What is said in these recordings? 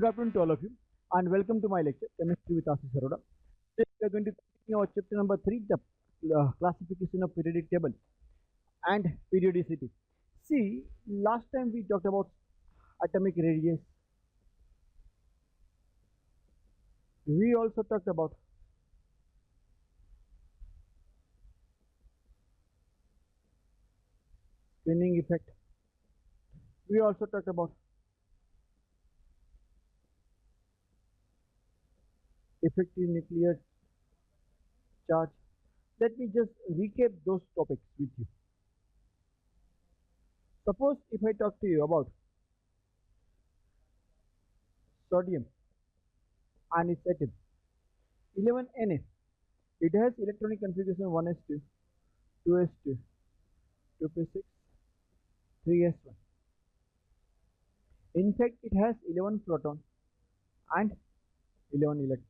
Good afternoon to all of you, and welcome to my lecture, Chemistry with Ashish Aroda. Today we are going to continue our chapter number 3, the classification of periodic table and periodicity. See, last time we talked about atomic radius. We also talked about spinning effect. We also talked about effective nuclear charge. Let me just recap those topics with you. Suppose if I talk to you about sodium and its atom 11Na, it has electronic configuration 1s2, 2s2, 2p6, 3s1. In fact, it has 11 proton and 11 electron.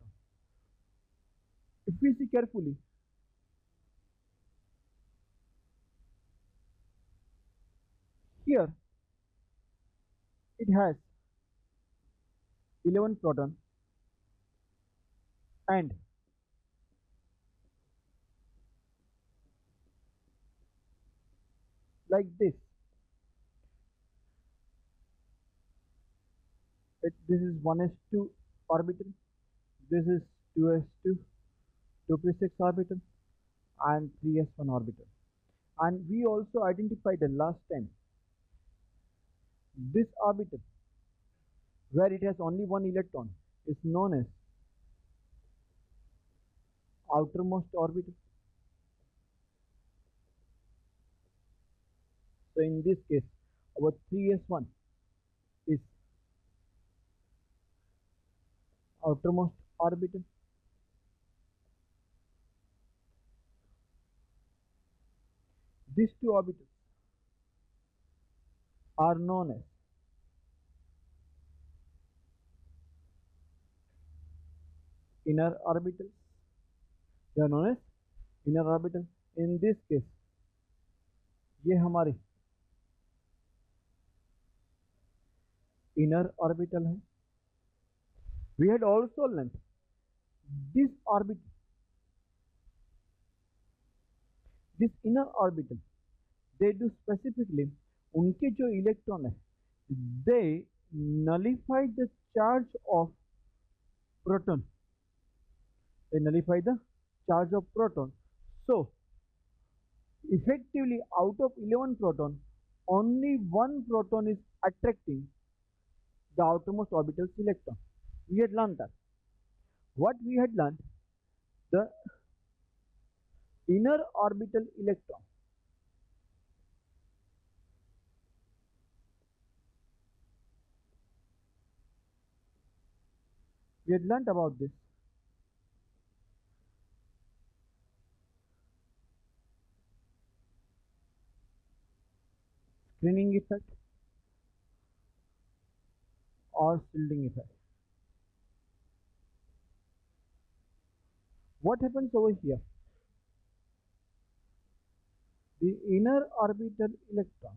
If we see carefully, here it has 11 proton and like this, this is 1s2 orbital, this is 2s2, 2p6 orbital and 3s1 orbital. And we also identified the last time this orbital where it has only one electron is known as outermost orbital. So in this case, our 3s1 is outermost orbital. These two orbitals are known as inner orbitals. They are known as inner orbital. In this case, ये हमारी inner orbital है. We had also learnt this orbital, this inner orbital, they do specifically, उनके जो electron है, they nullify the charge of proton. They nullify the charge of proton. So effectively, out of 11 proton, only one proton is attracting the outermost orbital's electron. We had learned that. What we had learned, the inner orbital electron we had learned about this. Screening effect or shielding effect. What happens over here? The inner orbital electron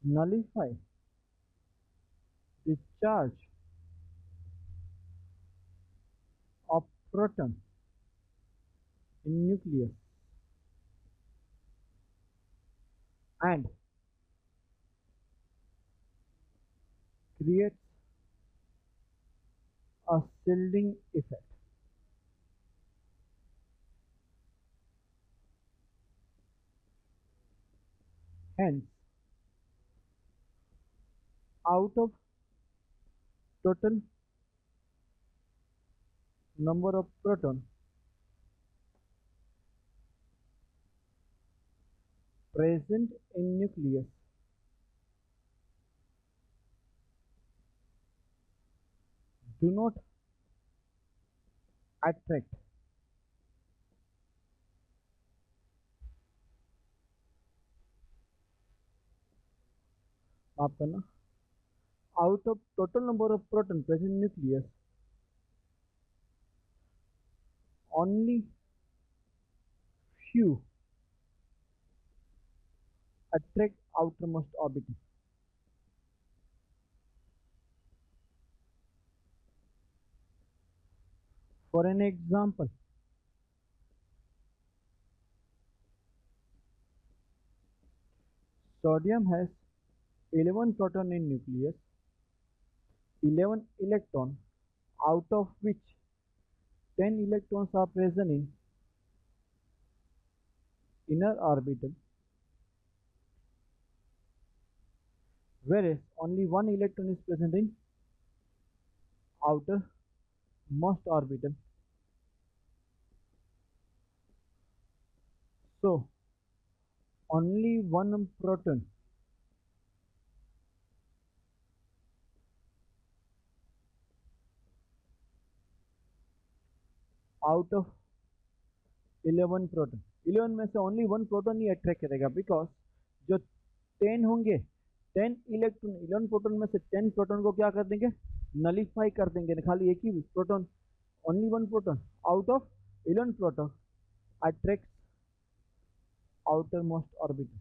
nullify the charge of proton in nucleus and creates a shielding effect. Hence, out of total number of proton present in nucleus, do not attract माफ करना, out of total number of proton present in nucleus, only few attract outermost orbital. For an example, sodium has 11 proton in nucleus, 11 electron, out of which 10 electrons are present in inner orbital, whereas only 1 electron is present in outermost orbital. So only one proton out of 11 proton, 11 में से only one proton ही attract करेगा, because जो 10 होंगे 10 electron, 11 proton में से 10 proton को क्या कर देंगे, नलीफाई कर देंगे, खाली एक ही proton, only one proton out of 11 proton attract outermost orbital.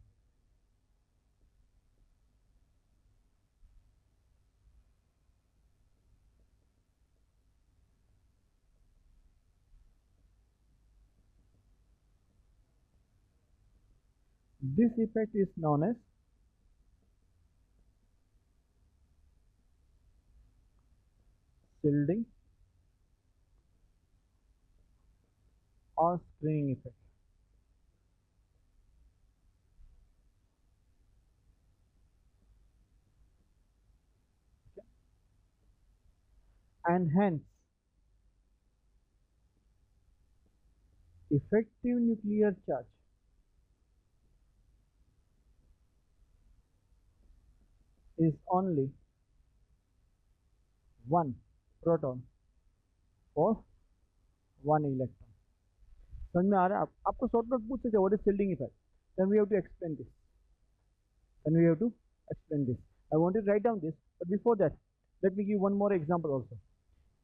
This effect is known as shielding or screening effect. Okay. And hence effective nuclear charge is only one proton for one electron. समझ में आ रहा है? आपको short note पूछ सकते हैं what is shielding effect, then we have to explain this, I want to write down this, but before that let me give one more example also.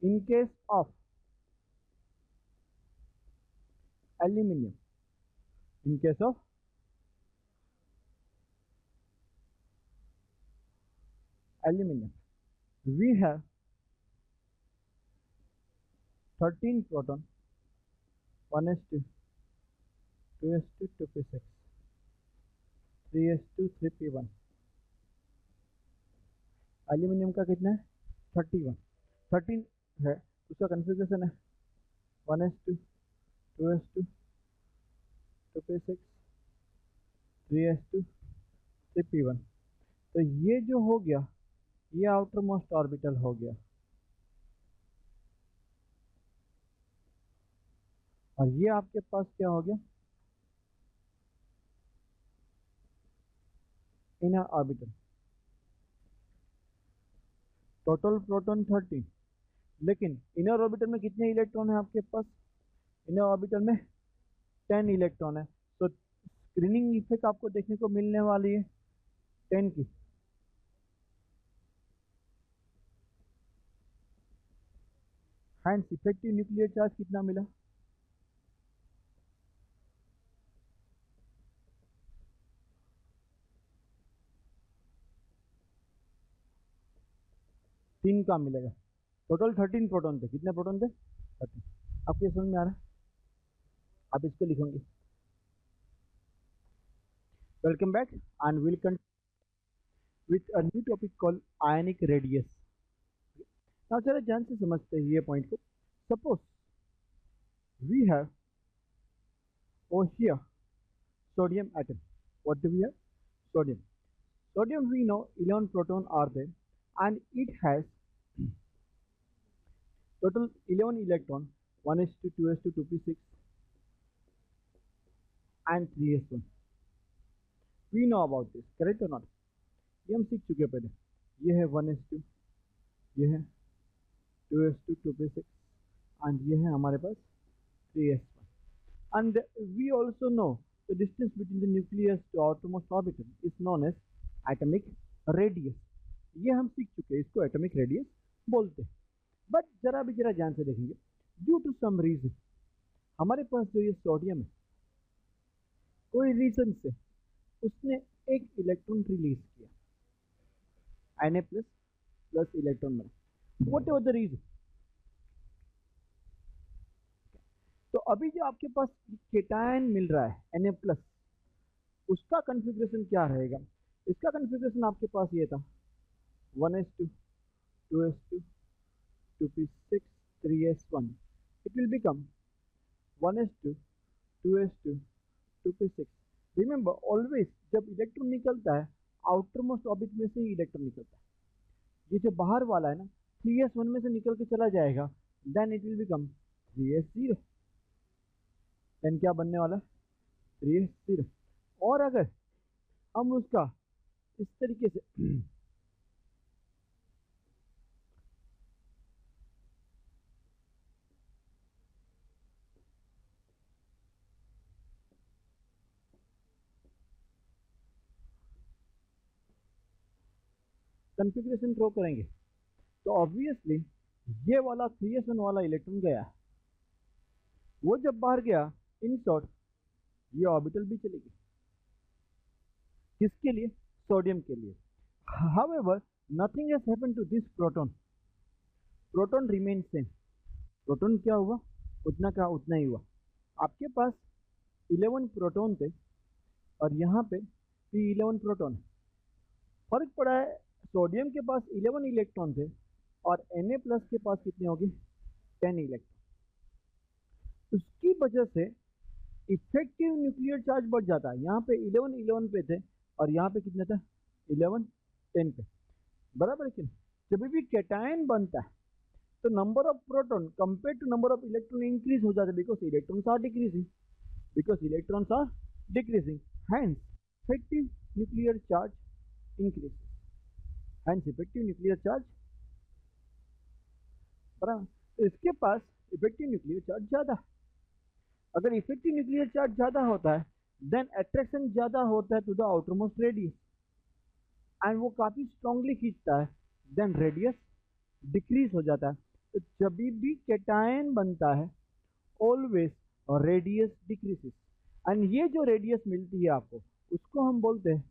In case of aluminum, in case of aluminum, we have 13 proton, 1s2, 2s2, 2p6, 3s2, 3p1. Aluminium का कितना है 31, 13 है, उसका configuration है 1s2, 2s2, 2p6, 3s2, 3p1. तो ये जो हो गया ये आउटर मोस्ट ऑर्बिटल हो गया, और ये आपके पास क्या हो गया इनर ऑर्बिटल. टोटल प्रोटॉन 13, लेकिन इनर ऑर्बिटल में कितने इलेक्ट्रॉन है आपके पास, इनर ऑर्बिटल में 10 इलेक्ट्रॉन है. तो स्क्रीनिंग इफेक्ट आपको देखने को मिलने वाली है 10 की. हैंस इफेक्टिव न्यूक्लियर चार्ज कितना मिला, तीन का मिलेगा. टोटल 13 प्रोटॉन थे, कितने प्रोटॉन थे 13. आपको ये समझ में आ रहा है, आप इसको लिखोगे. Welcome back and will continue with a new topic called ionic radius. Now चलो ध्यान से समझते हैं ये पॉइंट को. Suppose we have over here sodium atom. What do we have? Sodium. Sodium we know 11 proton are there and it has total 11 electron, 1s2, 2s2, 2p6 and 3s1. We know about this, correct or not? ये हम सीख चुके हैं पहले. ये है 1s2, ये है 2s2, 2p6 and ये है हमारे पास 3s1. And we also know the distance between the nucleus to outermost orbital is known as atomic radius. ये हम सीख चुके हैं, इसको atomic radius बोलते हैं. बट जरा भी जरा ध्यान से देखेंगे, ड्यू टू सम रीजन हमारे पास जो ये सोडियम है, कोई रीजन से उसने एक इलेक्ट्रॉन रिलीज किया, Na प्लस प्लस इलेक्ट्रॉन बना, वॉट एवर द रीजन। तो अभी जो आपके पास केटायन मिल रहा है Na प्लस, उसका कन्फिग्रेशन क्या रहेगा? इसका कन्फिग्रेशन आपके पास ये था 1s2 2s2 2p6 3s1, it will become 1s2 2s2 2p6। Remember always जब इलेक्ट्रॉन निकलता है आउटर मोस्ट ऑर्बिट में से ही इलेक्ट्रॉन निकलता है। ये जो बाहर वाला है ना 3s1 में से निकल के चला जाएगा, then it will become 3s0। Then क्या बनने वाला है? 3s0। और अगर हम उसका इस तरीके से कन्फिग्रेशन ड्रॉ करेंगे तो ऑब्वियसली ये वाला 3s1 वाला इलेक्ट्रॉन गया, वो जब बाहर गया इन शॉर्ट ये ऑर्बिटल भी चली गई। किसके लिए? सोडियम के लिए। However, nothing has happened to this proton. Proton remain same. Proton क्या हुआ? उतना का उतना ही हुआ। आपके पास 11 प्रोटॉन थे और यहाँ पे भी 11 प्रोटॉन। फर्क पड़ा है, सोडियम के पास 11 इलेक्ट्रॉन थे और Na प्लस के पास कितने होंगे? 10 इलेक्ट्रॉन। उसकी वजह से इफेक्टिव न्यूक्लियर चार्ज बढ़ जाता है। यहाँ पे 11 11 पे थे और यहाँ पे कितने थे? 11 10 पे। बराबर है कि नहीं? जब भी कैटायन बनता है तो number of proton compare to number of electron increase हो जाता है, because electrons are decreasing, hence effective nuclear charge increase, hence effective nuclear charge. बराबर, तो इसके पास इफेक्टिव न्यूक्लियर चार्ज ज्यादा है। अगर इफेक्टिव न्यूक्लियर चार्ज ज्यादा होता है देन अट्रैक्शन ज्यादा होता है to the outer most radius and वो काफी स्ट्रांगली खींचता है, देन रेडियस डिक्रीज हो जाता है। तो जब भी कैटायन बनता है ऑलवेज रेडियस डिक्रीजेस, एंड ये जो रेडियस मिलती है आपको उसको हम बोलते हैं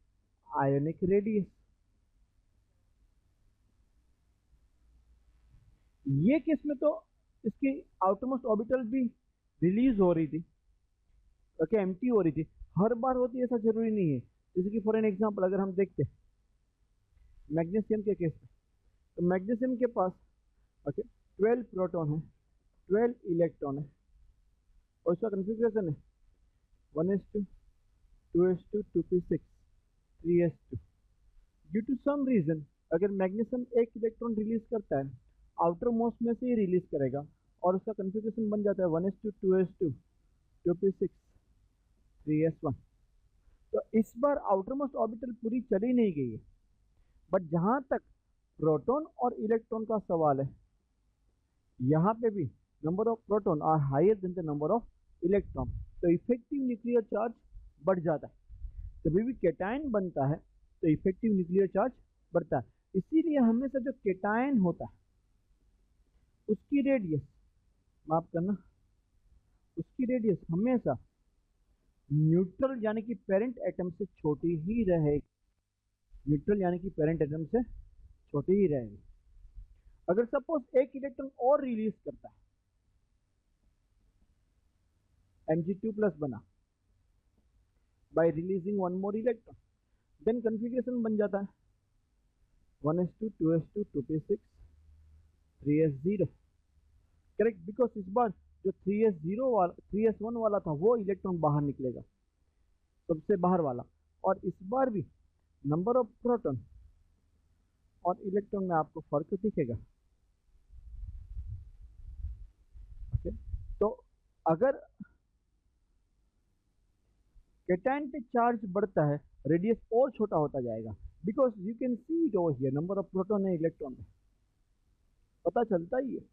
आयोनिक रेडियस। ये केस में तो इसकी आउटरमोस्ट ऑर्बिटल भी रिलीज हो रही थी, ओके, एम्प्टी हो रही थी। हर बार होती है ऐसा जरूरी नहीं है। जैसे कि फॉर एन एग्जांपल अगर हम देखते हैं मैग्नीशियम के केस में, तो मैग्नीशियम के पास ओके 12 प्रोटॉन है, 12 इलेक्ट्रॉन है और उसका कन्फिग्रेशन है 1s2 2s2 2p6 3s2। Due to some reason अगर मैग्नीशियम एक इलेक्ट्रॉन रिलीज करता है आउटर मोस्ट में से ही रिलीज करेगा और उसका कन्फिग्रेशन बन जाता है 1s2 2s2 2p6 3s1। तो इस बार आउटर मोस्ट ऑर्बिटल पूरी चली नहीं गई है, बट जहां तक प्रोटॉन और इलेक्ट्रॉन का सवाल है यहाँ पे भी number of proton are higher than the number of electron, तो इफेक्टिव न्यूक्लियर चार्ज बढ़ जाता है। जब भी केटायन बनता है तो इफेक्टिव न्यूक्लियर चार्ज बढ़ता है। इसीलिए हमेशा जो केटायन होता है उसकी रेडियस, माफ करना, उसकी रेडियस हमेशा न्यूट्रल यानी कि पेरेंट एटम से छोटी ही रहेगी। न्यूट्रल यानी कि पेरेंट एटम से छोटी ही रहेगी। अगर सपोज एक इलेक्ट्रॉन और रिलीज करता है, Mg2 प्लस बना by releasing one more electron, then configuration बन जाता है 1s2 2s2 2p6 3s0। Correct, because इस बार जो 3s1 वाला था वो इलेक्ट्रॉन बाहर निकलेगा, सबसे बाहर वाला। और इस बार भी नंबर ऑफ प्रोटॉन और इलेक्ट्रॉन में आपको फर्क दिखेगा। ओके, तो अगर कैटायन पे चार्ज बढ़ता है रेडियस और छोटा होता जाएगा, because you can see it over here, number of proton है इलेक्ट्रॉन में, पता चलता ही है।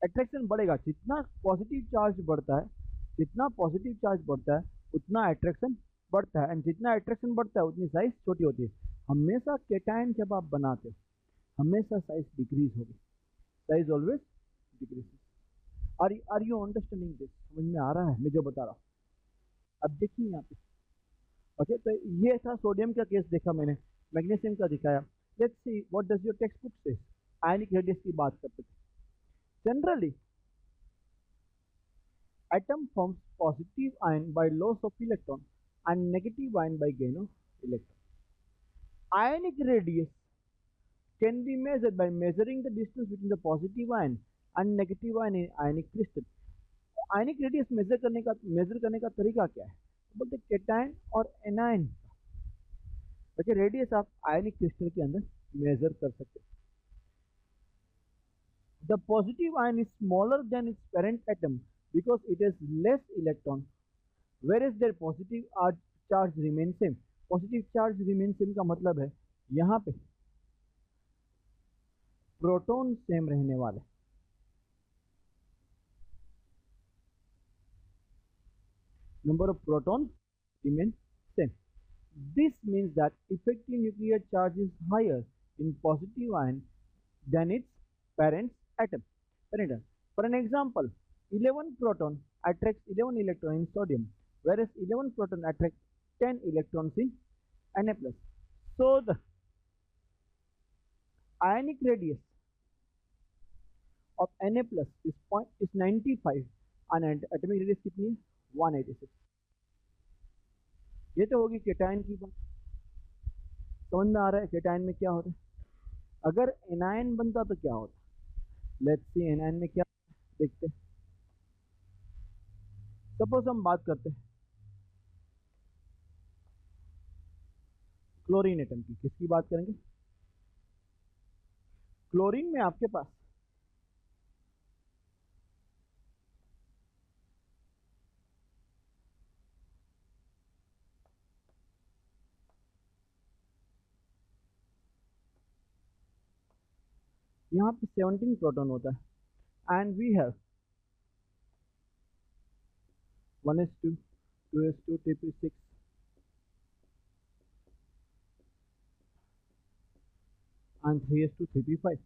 अट्रैक्शन बढ़ेगा, जितना पॉजिटिव चार्ज बढ़ता है, जितना पॉजिटिव चार्ज बढ़ता है उतना अट्रैक्शन बढ़ता है, एंड जितना अट्रैक्शन बढ़ता है उतनी साइज छोटी होती है। हमेशा कैटायन जब आप बनाते हो हमेशा साइज डिक्रीज होगी, size always decrease. Are you understanding this? समझ में आ रहा है मैं जो बता रहा हूँ? अब देखिए यहाँ पे, ओके, तो ये था सोडियम का केस देखा मैंने, मैग्नीशियम का दिखाया। Let's see what does your text book से। आयनिक रेडियस की बात करते थे। Generally atom forms positive ion by loss of electron and negative ion by gain of electron. Ionic radius can be measured by measuring the distance between the positive ion and negative ion in ionic crystal. Ionic radius measure करने का तरीका क्या है? बोलते cation और anion. Okay, radius आप आयनिक crystal के अंदर मेजर कर सकते हैं। The positive ion is smaller than its parent atom because it has less electron, whereas their positive charge remains same. Positive charge remain same का मतलब है यहाँ पे प्रोटॉन सेम रहने वाले, number of protons remain same. This means that effective nuclear charge is higher in positive ion than its parent atom. For an example, 11 proton attracts 11 electrons in sodium, whereas 11 proton attracts 10 electrons in Na+. So the ionic radius of Na+ is 95 and atomic radius कितनी है? 186. ये तो होगी cation की बात। समझ में आ रहा है केटायन में क्या होता है? अगर एनायन बनता तो क्या होता? लेट्स सी एनायन में क्या देखते हैं। सपोज हम बात करते हैं क्लोरीन एटम की। किसकी बात करेंगे? क्लोरीन में आपके पास यहाँ पे 17 प्रोटॉन होता है and we have 1s2 2s2 Tp6 and 3s2 Tp5,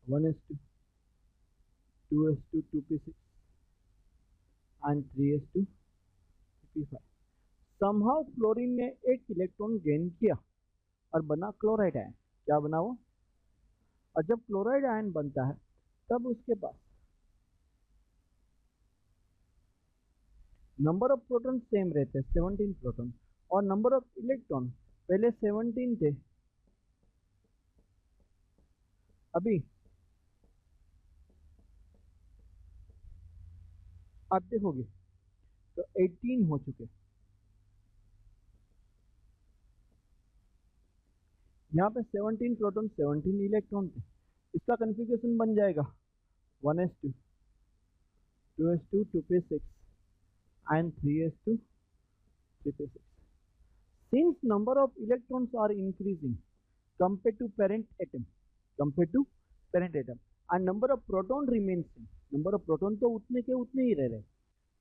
1s2 2s2 2p6 and 3s2 Tp5। Somehow chlorine ने एक इलेक्ट्रॉन गेन किया और बना क्लोराइड आयन। क्या बना वो? और जब क्लोराइड आयन बनता है तब उसके पास नंबर ऑफ प्रोटॉन सेम रहते हैं 17 प्रोटॉन, और नंबर ऑफ इलेक्ट्रॉन पहले 17 थे, अभी आप देखोगे तो 18 हो चुके। यहाँ पे 17 प्रोटॉन 17 इलेक्ट्रॉन थे। इसका कन्फिगरेशन बन जाएगा 1s2 2s2 2p6 and 3s2 3p6। Since number of electrons are increasing compared to parent atom and number of proton remains same, number of proton तो उतने के उतने ही रह रहे,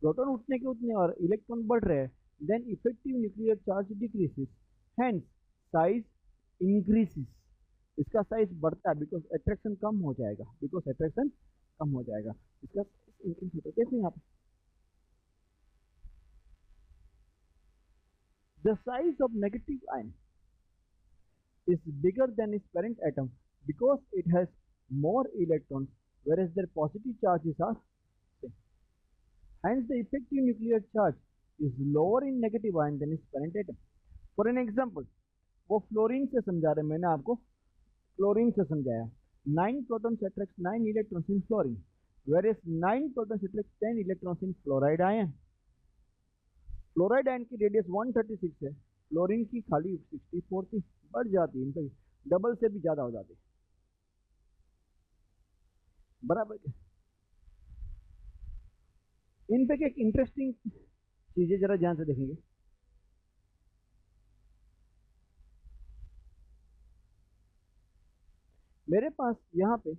प्रोटॉन उतने के उतने और इलेक्ट्रॉन बढ़ रहे हैं, then effective nuclear charge decreases, hence size increases। इसका साइज बढ़ता है बिकॉज अट्रैक्शन कम हो जाएगा, इसका इंक्रीज होता है। देखो यहाँ पे the size of negative ion is bigger than its parent atom because it has more electrons, whereas their positive charges are same. Hence, the effective nuclear charge is lower in negative ion than its parent atom. For an example, वो fluorine से समझा रहे, मैंने आपको chlorine से समझाया। 9 protons attracts 9 electrons in fluorine, whereas 9 protons attracts 10 electrons in fluoride ion. Fluoride ion की radius 136 है, फ्लोरीन की खाली 64 थी, बढ़ जाती है, इनका डबल से भी ज्यादा हो जाती है। बराबर क्या? इन पे एक इंटरेस्टिंग चीजें जरा ध्यान से देखेंगे। मेरे पास यहाँ पे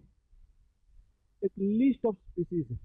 एक लिस्ट ऑफ स्पीसीज है।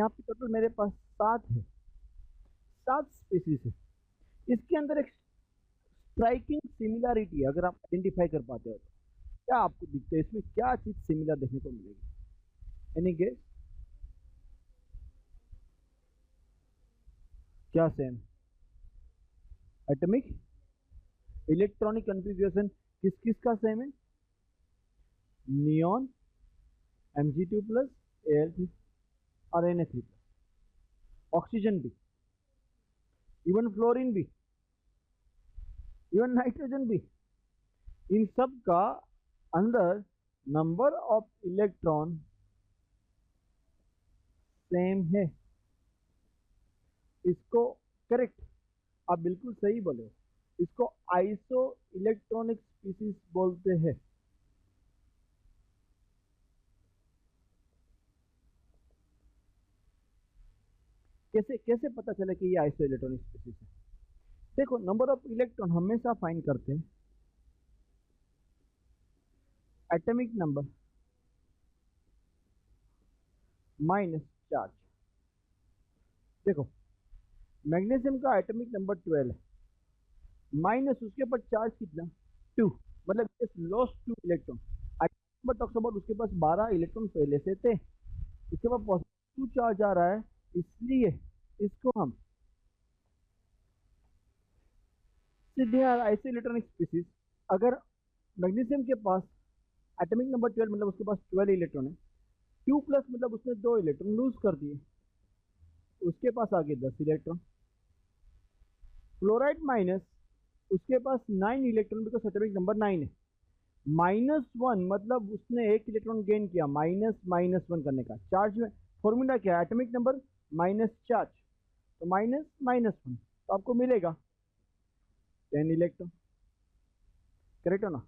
यहाँ पे टोटल मेरे पास 7 है, 7 स्पीसीज है। इसके अंदर एक स्ट्राइकिंग सिमिलरिटी, अगर आप आइडेंटिफाई कर पाते हो तो क्या आपको दिखता है इसमें, क्या चीज सिमिलर देखने को मिलेगी? Any guess? क्या सेम? एटॉमिक इलेक्ट्रॉनिक कन्फिग्रेशन किस किस का सेम है? नियॉन, Mg2+, Al3 और Na3+, ऑक्सीजन भी, इवन फ्लोरीन भी, इवन नाइट्रोजन भी, इन सब का अंदर नंबर ऑफ इलेक्ट्रॉन सेम है। इसको करेक्ट, आप बिल्कुल सही बोले हो, इसको आइसो इलेक्ट्रॉनिक स्पीसीज बोलते हैं। कैसे कैसे पता चले कि ये आइसो इलेक्ट्रॉनिक स्पीसीज है? देखो, नंबर ऑफ इलेक्ट्रॉन हमेशा फाइंड करते हैं एटॉमिक नंबर माइनस चार्ज। देखो, मैग्नीशियम का एटॉमिक नंबर 12 है, माइनस उसके ऊपर चार्ज कितना? 2, मतलब lost 2 electron. Number talks about उसके पास 12 इलेक्ट्रॉन पहले से थे, उसके पास पॉजिटिव चार्ज आ रहा है, इसलिए इसको हम सीधे आइसो इलेक्ट्रॉनिक स्पीसीज। अगर मैग्नीशियम के पास एटॉमिक नंबर 12 मतलब उसके पास 12 इलेक्ट्रॉन है, 2+ मतलब उसने 2 इलेक्ट्रॉन लूज कर दिए, उसके पास आगे 10 इलेक्ट्रॉन। फ्लोराइड माइनस, उसके पास 9 इलेक्ट्रॉन, बिकॉज एटॉमिक नंबर 9 है। -1 मतलब उसने 1 इलेक्ट्रॉन गेन किया, -1 करने का। चार्ज में फॉर्मूला क्या है? एटॉमिक नंबर माइनस चार्ज, तो -1 तो आपको मिलेगा 10 इलेक्ट्रॉन, करेक्ट हो ना?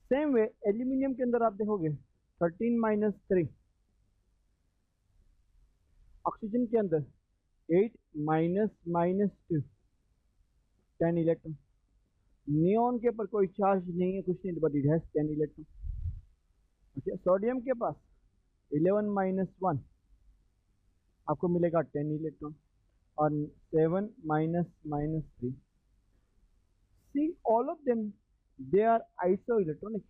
सेम वे एल्यूमिनियम के अंदर आप देखोगे 13 - 3, ऑक्सीजन के अंदर 8 - 2, 10 इलेक्ट्रॉन। नियॉन के ऊपर कोई चार्ज नहीं है, कुछ नहीं, but it has 10 electron. Okay, sodium के पास 11 - 1 आपको मिलेगा 10 इलेक्ट्रॉन, और 7 - 3। See all of them they are isoelectronic.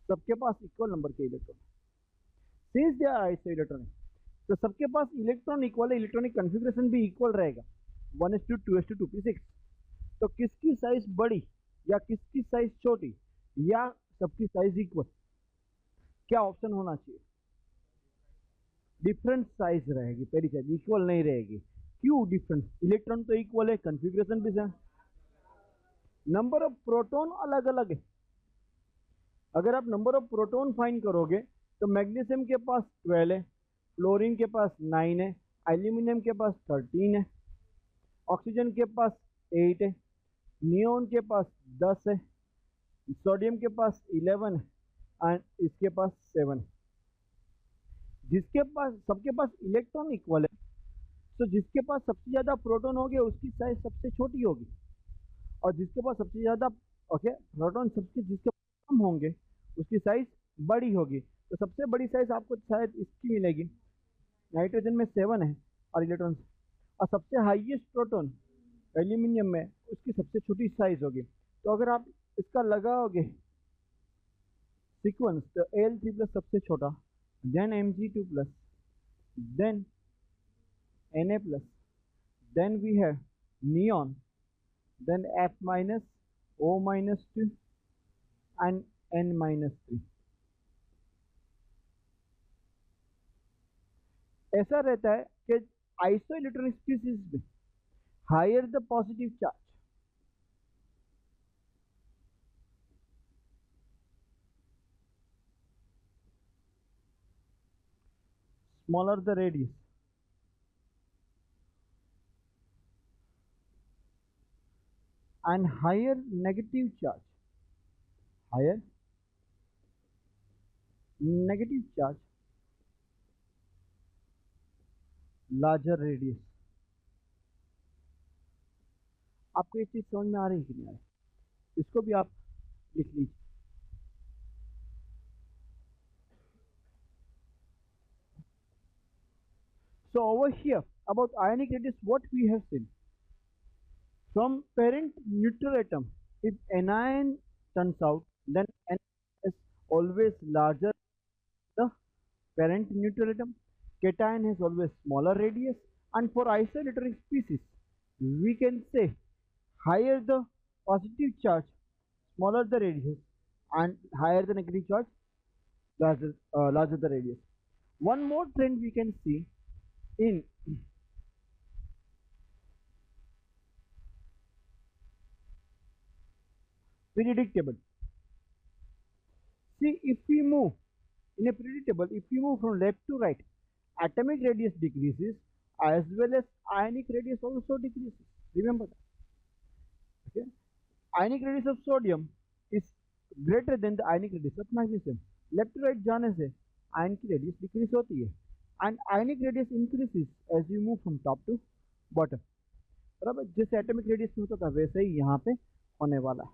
सबके पास इक्वल नंबर के electron, since they are isoelectronic, तो सबके पास इलेक्ट्रॉन इक्वल है, इलेक्ट्रॉनिक कन्फिग्रेशन भी इक्वल रहेगा, 1:2 2:6। तो किसकी साइज बड़ी या किसकी साइज छोटी, या सबकी साइज इक्वल? क्या ऑप्शन होना चाहिए? डिफरेंट साइज रहेगी, पहली साइज इक्वल नहीं रहेगी। क्यों डिफरेंट? इलेक्ट्रॉन तो इक्वल है, कन्फिग्रेशन भी है, नंबर ऑफ प्रोटॉन अलग अलग है। अगर आप नंबर ऑफ प्रोटॉन फाइंड करोगे तो मैग्नीशियम के पास 12 है, फ्लोरीन के पास 9 है, एल्यूमिनियम के पास 13 है, ऑक्सीजन के पास 8 है, नियॉन के पास 10 है, सोडियम के पास 11 है, एंड इसके पास 7 है। जिसके पास, सबके पास इलेक्ट्रॉन इक्वल है, तो जिसके पास सबसे ज़्यादा प्रोटॉन होंगे उसकी साइज सबसे छोटी होगी, और जिसके पास सबसे ज़्यादा प्रोटॉन सबके जिसके कम होंगे उसकी साइज बड़ी होगी। तो सबसे बड़ी साइज आपको शायद इसकी मिलेगी, नाइट्रोजन में 7 है और इलेक्ट्रॉन, और सबसे हाईएस्ट प्रोटॉन एल्यूमिनियम में, उसकी सबसे छोटी साइज होगी। तो अगर आप इसका लगाओगे सीक्वेंस, तो Al3+ सबसे छोटा, then Mg2+, then Na+, then we have neon, then F minus, O -2 and N -3। ऐसा रहता है कि आइसो इलेक्ट्रॉनिक स्पीसीज में higher the positive charge, smaller the radius, and higher negative charge, higher negative charge, larger radius। आपको ये चीज समझ में आ रही है कि नहीं आ रही? इसको भी आप लिख लीजिए। So over here about ionic radius, what we have seen from parent neutral atom, if anion turns out, then N is always larger than the parent neutral atom. Cation has always smaller radius, and for isoelectric species, we can say higher the positive charge, smaller the radius, and higher the negative charge, larger the radius. One more trend we can see in periodic table. See, if we move in a periodic table, if we move from left to right, atomic radius decreases as well as ionic radius also decreases. Remember that. Okay. Ionic radius of sodium is greater than the ionic radius of magnesium. Left to right जाने से ion की radius decrease होती है and ionic radius increases as you move from top to bottom. बराबर, जैसे atomic radius में होता था वैसे ही यहाँ पे होने वाला है.